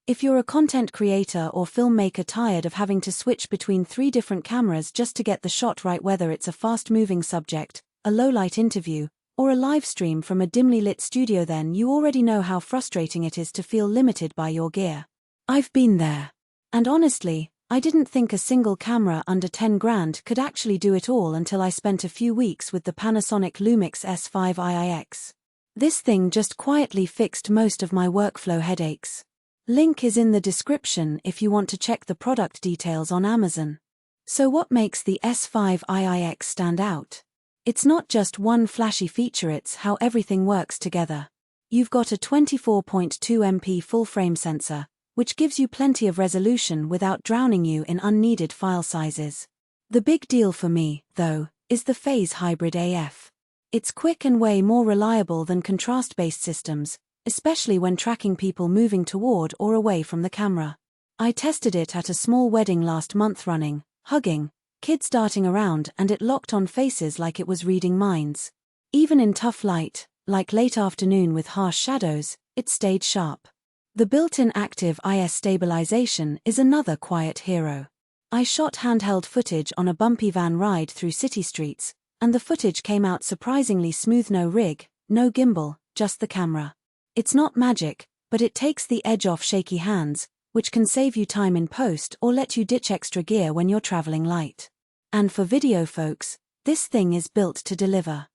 If you're a content creator or filmmaker tired of having to switch between 3 different cameras just to get the shot right, whether it's a fast-moving subject, a low-light interview, or a live stream from a dimly lit studio, then you already know how frustrating it is to feel limited by your gear. I've been there. And honestly, I didn't think a single camera under 10 grand could actually do it all until I spent a few weeks with the Panasonic LUMIX S5IIX. This thing just quietly fixed most of my workflow headaches. Link is in the description if you want to check the product details on Amazon. So what makes the S5IIX stand out? It's not just one flashy feature, it's how everything works together. You've got a 24.2 MP full-frame sensor, which gives you plenty of resolution without drowning you in unneeded file sizes. The big deal for me, though, is the phase hybrid AF. It's quick and way more reliable than contrast-based systems, especially when tracking people moving toward or away from the camera. I tested it at a small wedding last month, running, hugging, kids darting around, and it locked on faces like it was reading minds. Even in tough light, like late afternoon with harsh shadows, it stayed sharp. The built-in active IS stabilization is another quiet hero. I shot handheld footage on a bumpy van ride through city streets, and the footage came out surprisingly smooth. No rig, no gimbal, just the camera. It's not magic, but it takes the edge off shaky hands, which can save you time in post or let you ditch extra gear when you're traveling light. And for video folks, this thing is built to deliver.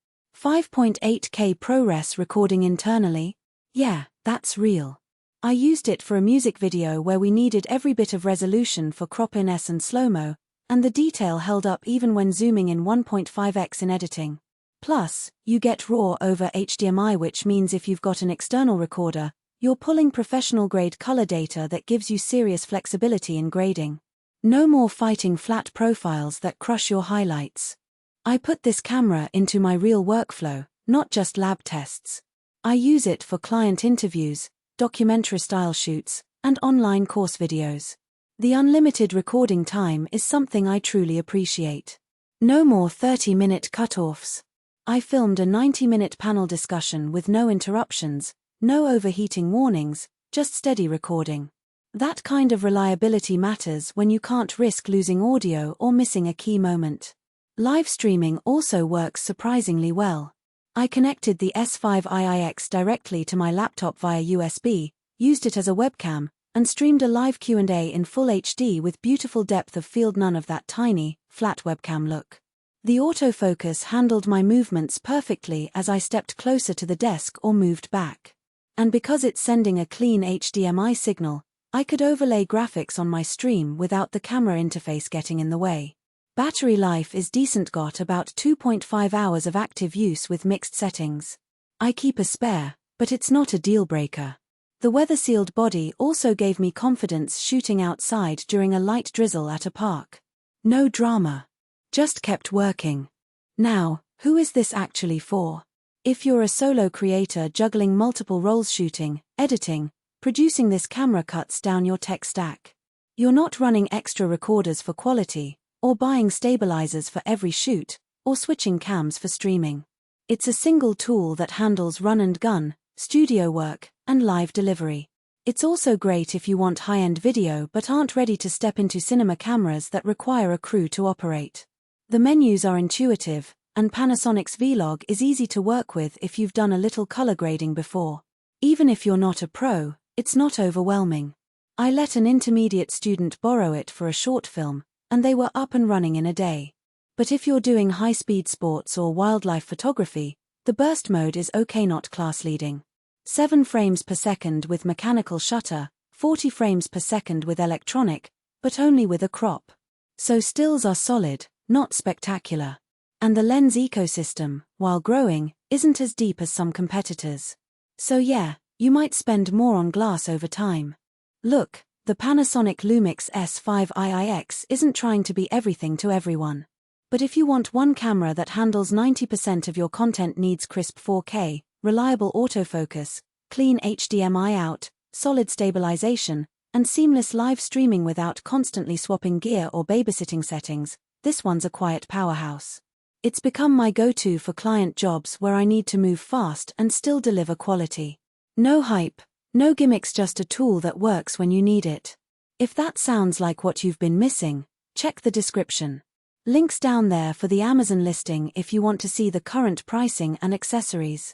5.8K ProRes recording internally? Yeah, that's real. I used it for a music video where we needed every bit of resolution for crop-ins and slow-mo, and the detail held up even when zooming in 1.5x in editing. Plus, you get RAW over HDMI, which means if you've got an external recorder, you're pulling professional-grade color data that gives you serious flexibility in grading. No more fighting flat profiles that crush your highlights. I put this camera into my real workflow, not just lab tests. I use it for client interviews, documentary-style shoots, and online course videos. The unlimited recording time is something I truly appreciate. No more 30-minute cutoffs. I filmed a 90-minute panel discussion with no interruptions, no overheating warnings, just steady recording. That kind of reliability matters when you can't risk losing audio or missing a key moment. Live streaming also works surprisingly well. I connected the S5IIX directly to my laptop via USB, used it as a webcam, and streamed a live Q&A in full HD with beautiful depth of field, none of that tiny, flat webcam look. The autofocus handled my movements perfectly as I stepped closer to the desk or moved back. And because it's sending a clean HDMI signal, I could overlay graphics on my stream without the camera interface getting in the way. Battery life is decent, got about 2.5 hours of active use with mixed settings. I keep a spare, but it's not a deal breaker. The weather-sealed body also gave me confidence shooting outside during a light drizzle at a park. No drama. Just kept working. Now, who is this actually for? If you're a solo creator juggling multiple roles, shooting, editing, producing, this camera cuts down your tech stack. You're not running extra recorders for quality, or buying stabilizers for every shoot, or switching cams for streaming. It's a single tool that handles run and gun, studio work, and live delivery. It's also great if you want high-end video but aren't ready to step into cinema cameras that require a crew to operate. The menus are intuitive, and Panasonic's Vlog is easy to work with if you've done a little color grading before. Even if you're not a pro, it's not overwhelming. I let an intermediate student borrow it for a short film, and they were up and running in a day. But if you're doing high-speed sports or wildlife photography, the burst mode is okay, not class-leading. 7 frames per second with mechanical shutter, 40 frames per second with electronic, but only with a crop. So stills are solid, not spectacular. And the lens ecosystem, while growing, isn't as deep as some competitors. So yeah, you might spend more on glass over time. Look, the Panasonic LUMIX S5IIX isn't trying to be everything to everyone. But if you want one camera that handles 90% of your content needs, crisp 4K, reliable autofocus, clean HDMI out, solid stabilization, and seamless live streaming without constantly swapping gear or babysitting settings, this one's a quiet powerhouse. It's become my go-to for client jobs where I need to move fast and still deliver quality. No hype, No gimmicks, just a tool that works when you need it. If that sounds like what you've been missing, check the description. Links down there for the Amazon listing if you want to see the current pricing and accessories.